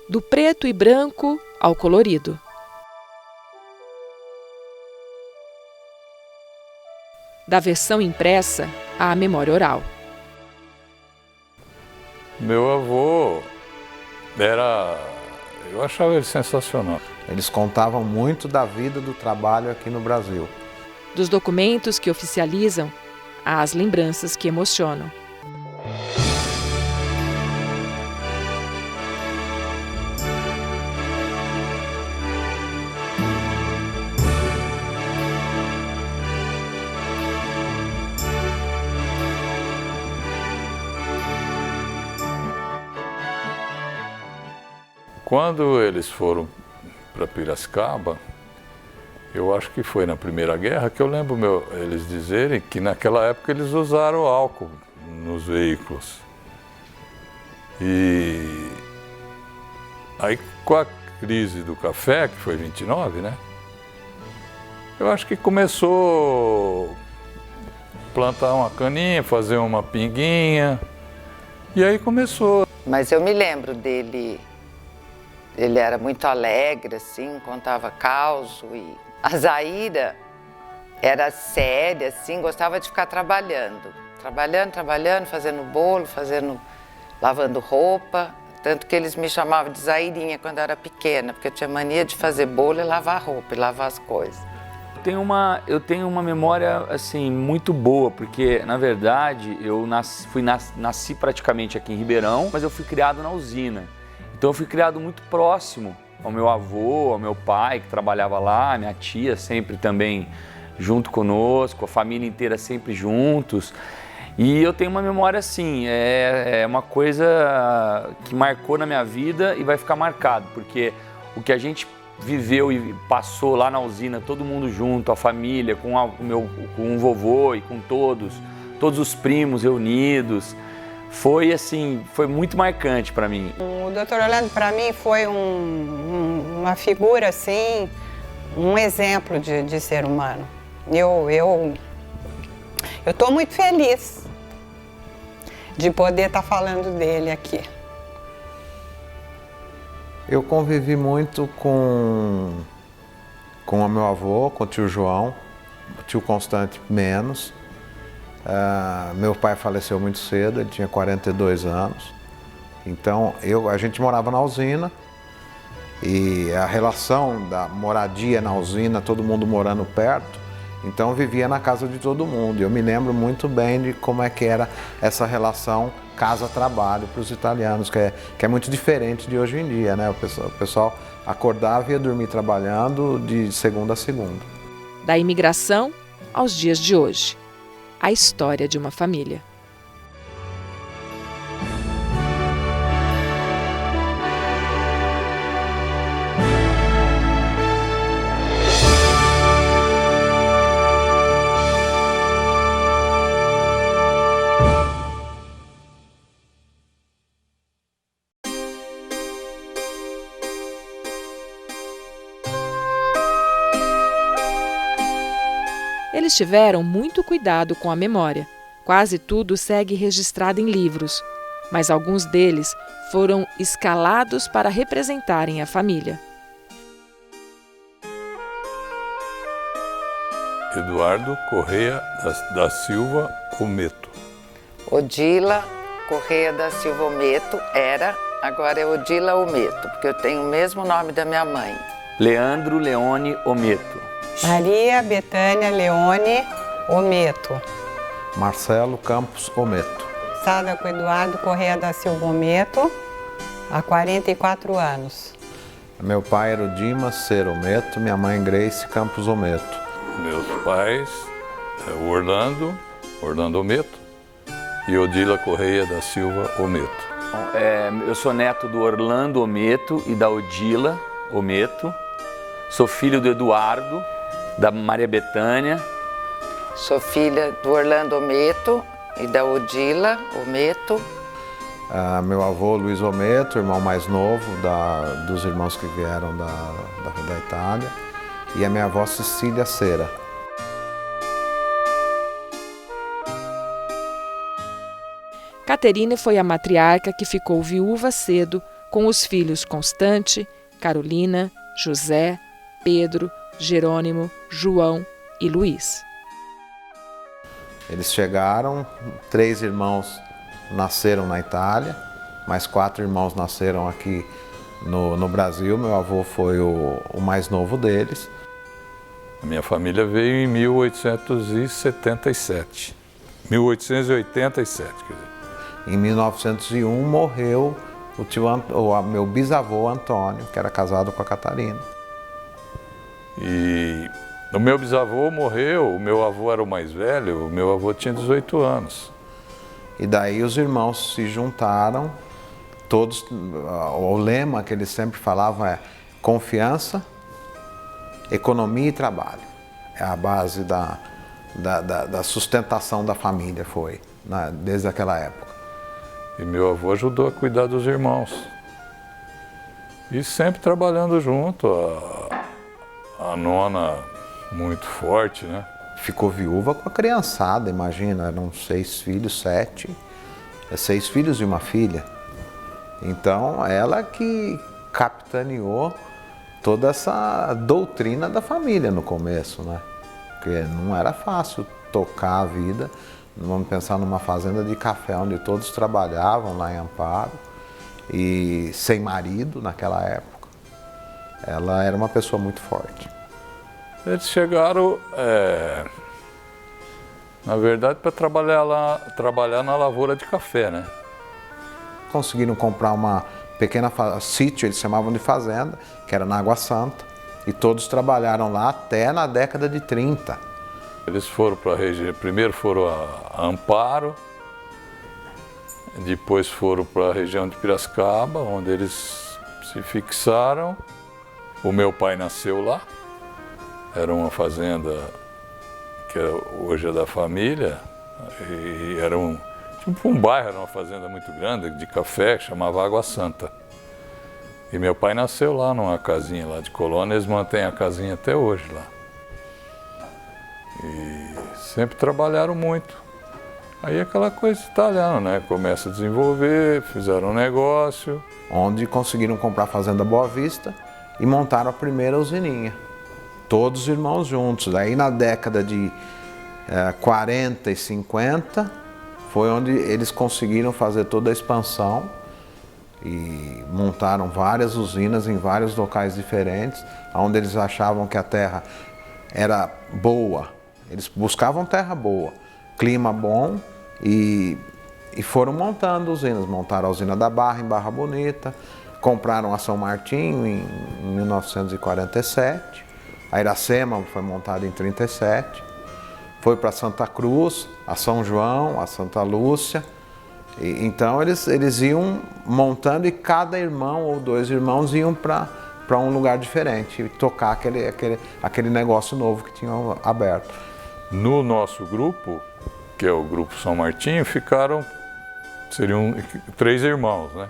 do preto e branco ao colorido. Da versão impressa à memória oral. Meu avô eu achava ele sensacional. Eles contavam muito da vida do trabalho aqui no Brasil. Dos documentos que oficializam às lembranças que emocionam. Quando eles foram para Piracicaba, eu acho que foi na Primeira Guerra, que eu lembro eles dizerem que naquela época eles usaram álcool nos veículos. E aí com a crise do café, que foi 29, né? Eu acho que começou a plantar uma caninha, fazer uma pinguinha, e aí começou. Mas eu me lembro dele. Ele era muito alegre, assim, contava causo. E a Zaira era séria, assim, gostava de ficar trabalhando. Trabalhando, fazendo bolo, lavando roupa. Tanto que eles me chamavam de Zairinha quando eu era pequena, porque eu tinha mania de fazer bolo e lavar roupa, e lavar as coisas. Eu tenho uma memória, assim, muito boa, porque, na verdade, eu nasci praticamente aqui em Ribeirão, mas eu fui criado na usina. Então eu fui criado muito próximo ao meu avô, ao meu pai, que trabalhava lá, minha tia sempre também junto conosco, a família inteira sempre juntos. E eu tenho uma memória assim, é uma coisa que marcou na minha vida e vai ficar marcado, porque o que a gente viveu e passou lá na usina, todo mundo junto, a família, com o vovô e com todos os primos reunidos, foi assim, foi muito marcante para mim. O Dr. Orlando, para mim, foi uma figura, assim, um exemplo de ser humano. Eu estou muito feliz de poder estar falando dele aqui. Eu convivi muito com o meu avô, com o tio João, o tio Constante menos. Meu pai faleceu muito cedo, ele tinha 42 anos. Então, a gente morava na usina e a relação da moradia na usina, todo mundo morando perto, então eu vivia na casa de todo mundo. Eu me lembro muito bem de como é que era essa relação casa-trabalho para os italianos, que é muito diferente de hoje em dia, né? O pessoal acordava e ia dormir trabalhando de segunda a segunda. Da imigração aos dias de hoje. A história de uma família. Eles tiveram muito cuidado com a memória. Quase tudo segue registrado em livros, mas alguns deles foram escalados para representarem a família. Eduardo Correia da Silva Ometo. Odila Correia da Silva Ometo agora é Odila Ometo, porque eu tenho o mesmo nome da minha mãe. Leandro Leone Ometo. Maria Betânia Leone Ometo. Marcelo Campos Ometo. Casada com Eduardo Correia da Silva Ometo, há 44 anos. Meu pai era o Dimas Ser Ometo, minha mãe Grace Campos Ometo. Meus pais, o Orlando Ometo e Odila Correia da Silva Ometo. Eu sou neto do Orlando Ometo e da Odila Ometo. Sou filho do Eduardo, da Maria Betânia. Sou filha do Orlando Ometo e da Odila Ometo. Meu avô Luiz Ometo, irmão mais novo dos irmãos que vieram da Itália. E a minha avó Cecília Cera. Caterina foi a matriarca que ficou viúva cedo com os filhos Constante, Carolina, José, Pedro, Jerônimo, João e Luiz. Eles chegaram, 3 irmãos nasceram na Itália, mais 4 irmãos nasceram aqui no Brasil. Meu avô foi o mais novo deles. A minha família veio em 1877. 1887, quer dizer. Em 1901 morreu o meu bisavô Antônio, que era casado com a Catarina. E o meu bisavô morreu, o meu avô era o mais velho, o meu avô tinha 18 anos. E daí os irmãos se juntaram, todos, o lema que eles sempre falavam é confiança, economia e trabalho. É a base da sustentação da família, foi, desde aquela época. E meu avô ajudou a cuidar dos irmãos. E sempre trabalhando junto, a nona muito forte, né? Ficou viúva com a criançada, imagina, eram 6 filhos, 7, 6 filhos e uma filha. Então, ela que capitaneou toda essa doutrina da família no começo, né? Porque não era fácil tocar a vida. Vamos pensar numa fazenda de café onde todos trabalhavam lá em Amparo e sem marido naquela época. Ela era uma pessoa muito forte. Eles chegaram, na verdade, para trabalhar na lavoura de café, né? Conseguiram comprar uma pequena sítio, eles chamavam de fazenda, que era na Água Santa, e todos trabalharam lá até na década de 30. Eles foram para a região, primeiro foram a Amparo, depois foram para a região de Piracicaba, onde eles se fixaram. O meu pai nasceu lá, era uma fazenda que hoje é da família, e era tipo um bairro, era uma fazenda muito grande de café, que chamava Água Santa. E meu pai nasceu lá numa casinha lá de Colônia, eles mantêm a casinha até hoje lá. E sempre trabalharam muito. Aí aquela coisa italiana, né? Começa a desenvolver, fizeram um negócio. Onde conseguiram comprar a Fazenda Boa Vista e montaram a primeira usininha. Todos os irmãos juntos. Aí na década de 40 e 50 foi onde eles conseguiram fazer toda a expansão e montaram várias usinas em vários locais diferentes, onde eles achavam que a terra era boa. Eles buscavam terra boa, clima bom e foram montando usinas. Montaram a usina da Barra, em Barra Bonita, compraram a São Martinho em 1947, a Iracema foi montada em 1937, foi para Santa Cruz, a São João, a Santa Lúcia. Então eles iam montando e cada irmão ou 2 irmãos iam para um lugar diferente e tocar aquele negócio novo que tinham aberto. No nosso grupo, que é o Grupo São Martinho, seriam 3 irmãos, né?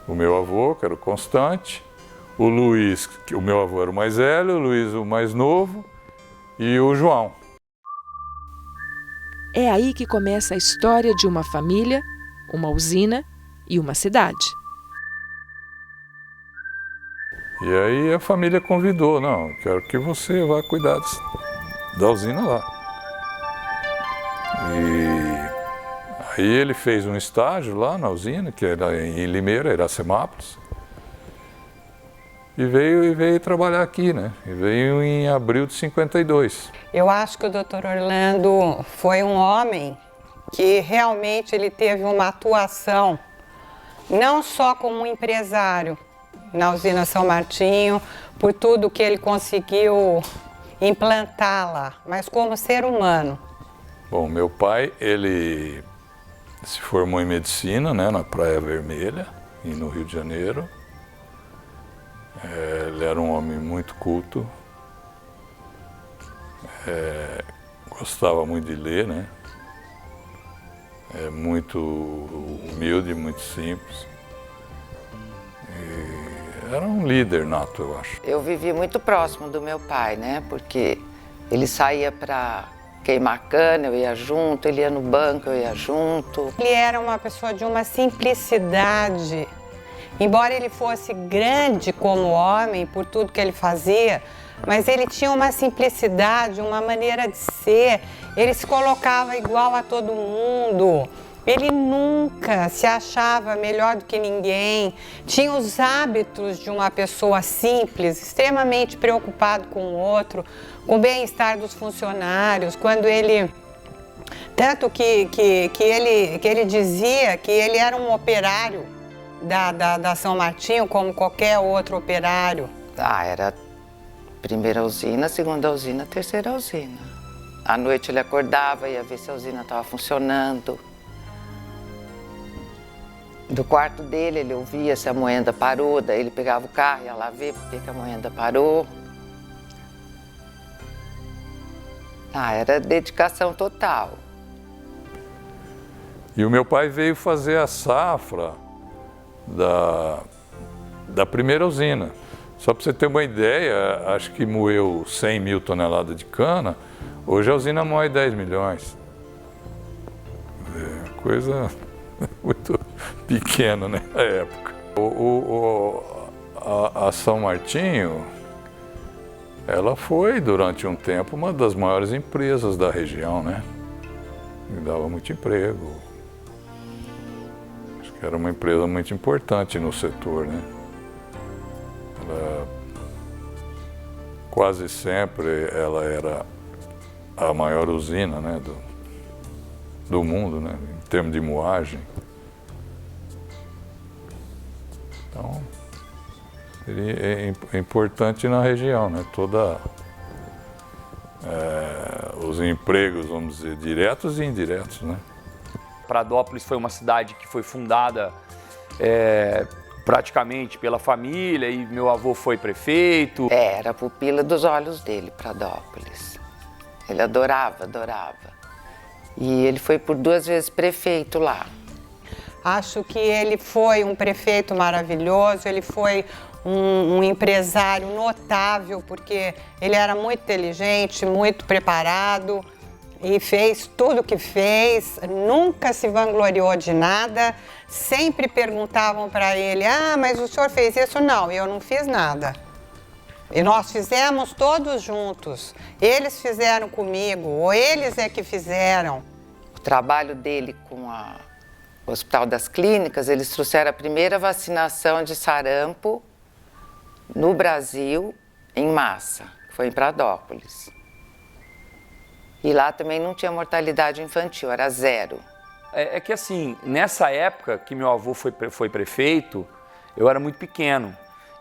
O meu avô, que era o Constante, o Luiz, que o meu avô era o mais velho, o Luiz o mais novo e o João. É aí que começa a história de uma família, uma usina e uma cidade. E aí a família convidou, não, quero que você vá cuidar da usina lá. E aí ele fez um estágio lá na usina, que era em Limeira, Iracemápolis, e veio trabalhar aqui, né? E veio em abril de 52. Eu acho que o Dr. Orlando foi um homem que realmente ele teve uma atuação, não só como empresário na usina São Martinho, por tudo que ele conseguiu implantar lá, mas como ser humano. Bom, meu pai, ele se formou em medicina, né, na Praia Vermelha, e no Rio de Janeiro. Ele era um homem muito culto, gostava muito de ler, né? Muito humilde, muito simples. E era um líder nato, eu acho. Eu vivi muito próximo do meu pai, né? Porque ele saía para queimar cana, eu ia junto, ele ia no banco, eu ia junto. Ele era uma pessoa de uma simplicidade Embora ele fosse grande como homem, por tudo que ele fazia, mas ele tinha uma simplicidade, uma maneira de ser. Ele se colocava igual a todo mundo. Ele nunca se achava melhor do que ninguém. Tinha os hábitos de uma pessoa simples, extremamente preocupado com o outro, com o bem-estar dos funcionários. Quando ele... Tanto que ele dizia que ele era um operário da São Martinho, como qualquer outro operário. Era primeira usina, segunda usina, terceira usina. À noite ele acordava, ia ver se a usina estava funcionando. Do quarto dele ele ouvia se a moenda parou, daí ele pegava o carro e ia lá ver por que a moenda parou. Era dedicação total. E o meu pai veio fazer a safra da primeira usina. Só para você ter uma ideia, acho que moeu 100 mil toneladas de cana, hoje a usina moe 10 milhões. É coisa muito pequena, né, na época. A São Martinho, ela foi durante um tempo uma das maiores empresas da região, né? E dava muito emprego. Acho que era uma empresa muito importante no setor, né? Quase sempre ela era a maior usina, né, do mundo, né, em termos de moagem. Então, é importante na região, né, os empregos, vamos dizer, diretos e indiretos, né. Pradópolis foi uma cidade que foi fundada praticamente pela família, e meu avô foi prefeito. Era a pupila dos olhos dele, Pradópolis. Ele adorava. E ele foi por 2 vezes prefeito lá. Acho que ele foi um prefeito maravilhoso, ele foi um empresário notável, porque ele era muito inteligente, muito preparado e fez tudo o que fez, nunca se vangloriou de nada. Sempre perguntavam para ele, mas o senhor fez isso? Não, eu não fiz nada. E nós fizemos todos juntos. Eles fizeram comigo, ou eles é que fizeram. O trabalho dele com o Hospital das Clínicas, eles trouxeram a primeira vacinação de sarampo no Brasil em massa, que foi em Pradópolis. E lá também não tinha mortalidade infantil, era 0. É que assim, nessa época que meu avô foi prefeito, eu era muito pequeno.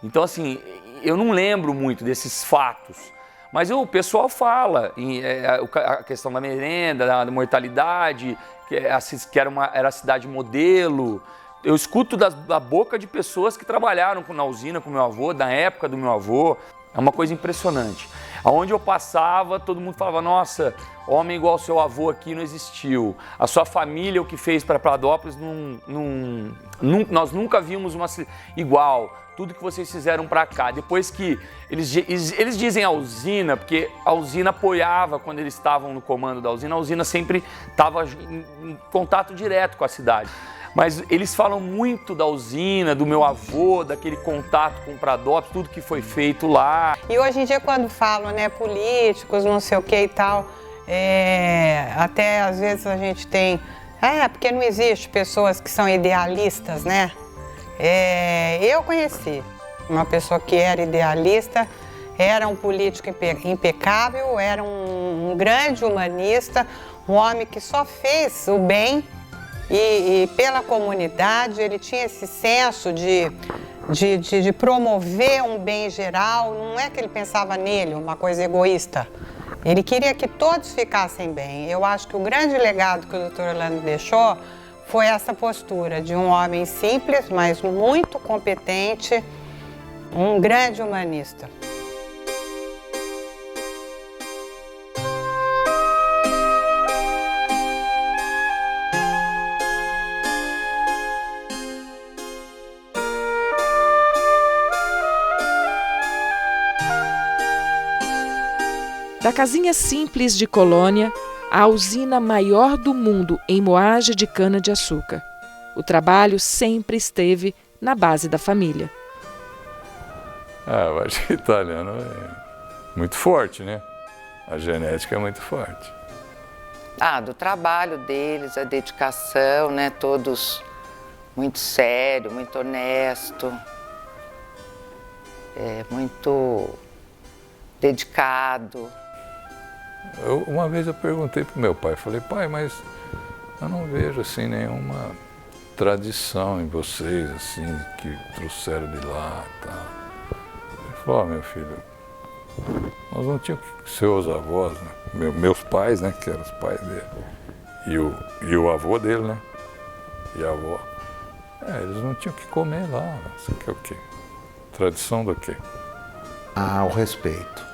Então assim, eu não lembro muito desses fatos. Mas o pessoal fala, a questão da merenda, da mortalidade, que era a cidade modelo. Eu escuto da boca de pessoas que trabalharam na usina com meu avô, da época do meu avô. É uma coisa impressionante. Aonde eu passava, todo mundo falava, nossa, homem igual ao seu avô aqui não existiu. A sua família, o que fez para Pradópolis, nós nunca vimos uma igual. Tudo que vocês fizeram para cá. Depois que eles dizem a usina, porque a usina apoiava quando eles estavam no comando da usina, a usina sempre estava em contato direto com a cidade. Mas eles falam muito da usina, do meu avô, daquele contato com o Pradópolis, tudo que foi feito lá. E hoje em dia, quando falam, né, políticos, não sei o que e tal, até às vezes a gente tem... porque não existe pessoas que são idealistas, né? Eu conheci uma pessoa que era idealista, era um político impecável, era um grande humanista, um homem que só fez o bem e pela comunidade. Ele tinha esse senso de promover um bem geral. Não é que ele pensava nele, uma coisa egoísta. Ele queria que todos ficassem bem. Eu acho que o grande legado que o Dr. Orlando deixou foi essa postura de um homem simples, mas muito competente, um grande humanista. Da casinha simples de Colônia, à usina maior do mundo em moagem de cana-de-açúcar. O trabalho sempre esteve na base da família. Eu acho que italiano é muito forte, né? A genética é muito forte. Do trabalho deles, a dedicação, né? Todos muito sério, muito honesto, muito dedicado. Uma vez eu perguntei pro meu pai, falei, pai, mas eu não vejo assim nenhuma tradição em vocês, assim, que trouxeram de lá e tal. Ele falou, meu filho, nós não tínhamos que ser os avós, né? Meus pais, né, que eram os pais dele, e o avô dele, né, e a avó. Eles não tinham que comer lá, isso aqui é o quê? Tradição do quê? O respeito.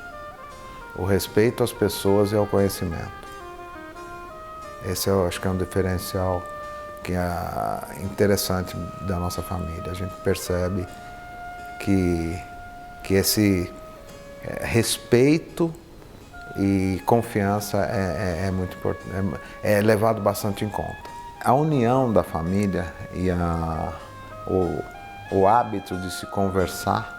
O respeito às pessoas e ao conhecimento. Esse eu acho que é um diferencial que é interessante da nossa família. A gente percebe que esse respeito e confiança é muito importante, é levado bastante em conta. A união da família e o hábito de se conversar,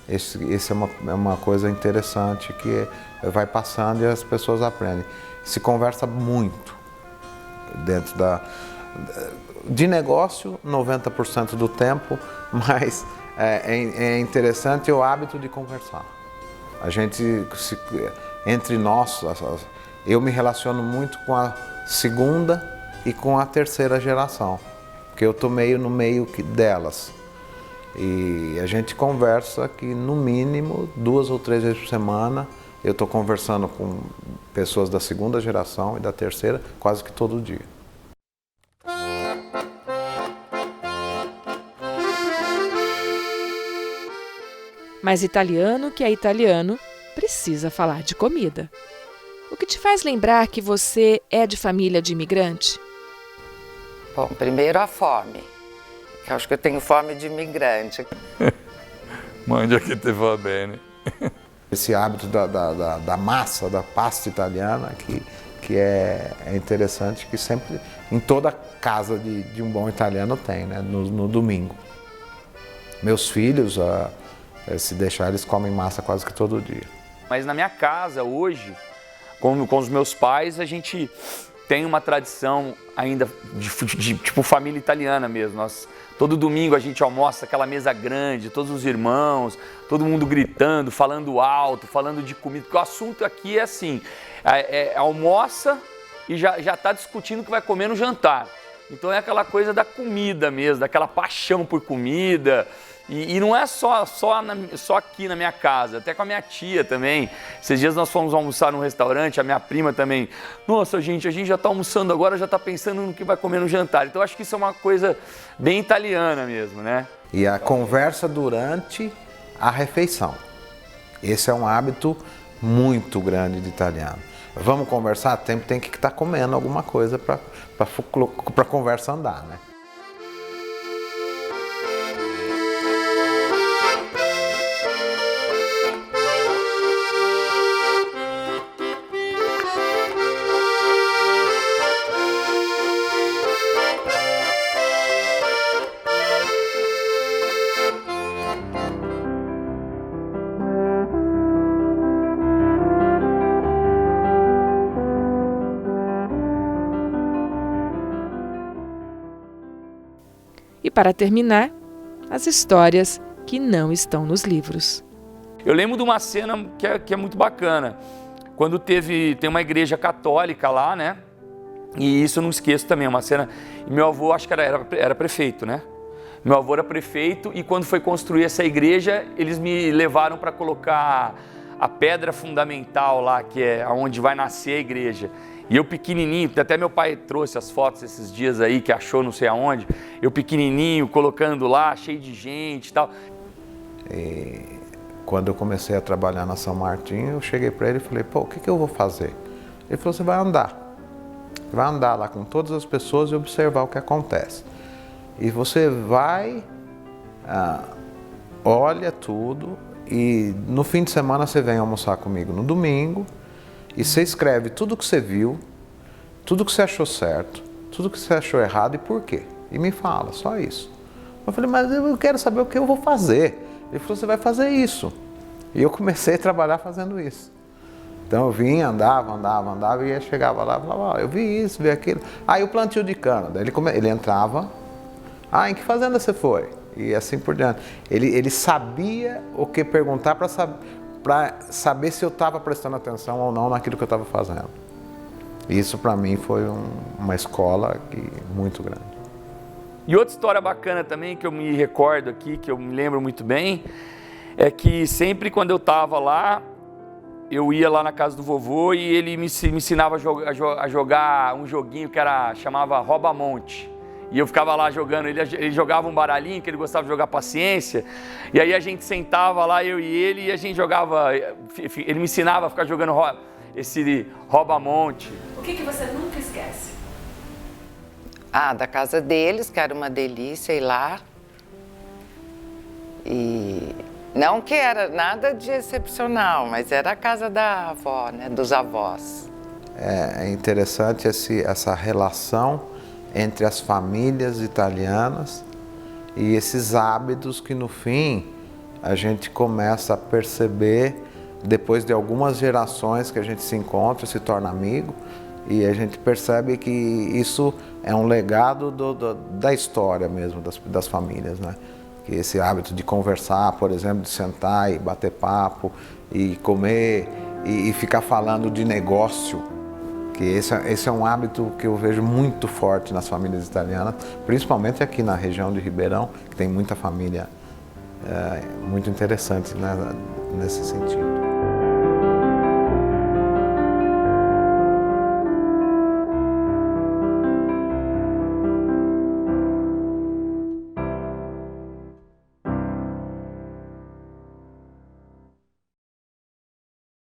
esse é uma coisa interessante que vai passando e as pessoas aprendem. Se conversa muito dentro de negócio, 90% do tempo, mas é interessante o hábito de conversar. A gente, entre nós, eu me relaciono muito com a segunda e com a terceira geração, porque eu estou meio no meio delas. E a gente conversa que no mínimo 2 ou 3 vezes por semana eu estou conversando com pessoas da segunda geração e da terceira quase que todo dia. Mas italiano que é italiano precisa falar de comida. O que te faz lembrar que você é de família de imigrante? Bom, primeiro a fome. Eu acho que eu tenho fome de imigrante. Mangia che te va bene. Esse hábito da massa, da pasta italiana, que é interessante, que sempre, em toda casa de um bom italiano tem, né? No domingo. Meus filhos, se deixar, eles comem massa quase que todo dia. Mas na minha casa, hoje, com os meus pais, a gente tem uma tradição ainda de tipo família italiana mesmo. Todo domingo a gente almoça aquela mesa grande, todos os irmãos, todo mundo gritando, falando alto, falando de comida. Porque o assunto aqui é assim, almoça e já está discutindo o que vai comer no jantar. Então é aquela coisa da comida mesmo, daquela paixão por comida. E não é só aqui na minha casa, até com a minha tia também. Esses dias nós fomos almoçar num restaurante, a minha prima também. Nossa, gente, a gente já está almoçando agora, já está pensando no que vai comer no jantar. Então acho que isso é uma coisa bem italiana mesmo, né? E a conversa durante a refeição. Esse é um hábito muito grande de italiano. Vamos conversar? Tem que estar comendo alguma coisa para a conversa andar, né? E para terminar, as histórias que não estão nos livros. Eu lembro de uma cena que é muito bacana. Quando tem uma igreja católica lá, né? E isso eu não esqueço também, uma cena... E meu avô, acho que era prefeito, né? Meu avô era prefeito e quando foi construir essa igreja, eles me levaram para colocar a pedra fundamental lá, que é onde vai nascer a igreja. E eu pequenininho, até meu pai trouxe as fotos esses dias aí, que achou não sei aonde, eu pequenininho, colocando lá, cheio de gente e tal. E quando eu comecei a trabalhar na São Martinho, eu cheguei para ele e falei, pô, o que eu vou fazer? Ele falou, você vai andar. Vai andar lá com todas as pessoas e observar o que acontece. E você vai, olha tudo e no fim de semana você vem almoçar comigo no domingo e você escreve tudo o que você viu, tudo o que você achou certo, tudo o que você achou errado e por quê. E me fala, só isso. Eu falei, mas eu quero saber o que eu vou fazer. Ele falou, você vai fazer isso. E eu comecei a trabalhar fazendo isso. Então eu vinha, andava e chegava lá e falava, eu vi isso, vi aquilo. Aí o plantio de cana, daí ele entrava, em que fazenda você foi? E assim por diante. Ele sabia o que perguntar para saber se eu estava prestando atenção ou não naquilo que eu estava fazendo. Isso para mim foi uma escola muito grande. E outra história bacana também que eu me recordo aqui, que eu me lembro muito bem, é que sempre quando eu estava lá, eu ia lá na casa do vovô e ele me ensinava a jogar um joguinho que chamava Rouba-Monte. E eu ficava lá jogando, ele jogava um baralhinho, que ele gostava de jogar paciência, e aí a gente sentava lá, eu e ele a gente jogava, ele me ensinava a ficar jogando esse Rouba-Monte. O que você nunca esquece? Da casa deles, que era uma delícia ir lá. E não que era nada de excepcional, mas era a casa da avó, né, dos avós. É interessante essa relação entre as famílias italianas e esses hábitos que no fim a gente começa a perceber depois de algumas gerações que a gente se encontra, se torna amigo, e a gente percebe que isso é um legado da história mesmo das famílias, né? Que esse hábito de conversar, por exemplo, de sentar e bater papo e comer e ficar falando de negócio, que esse é um hábito que eu vejo muito forte nas famílias italianas, principalmente aqui na região de Ribeirão, que tem muita família muito interessante, né, nesse sentido.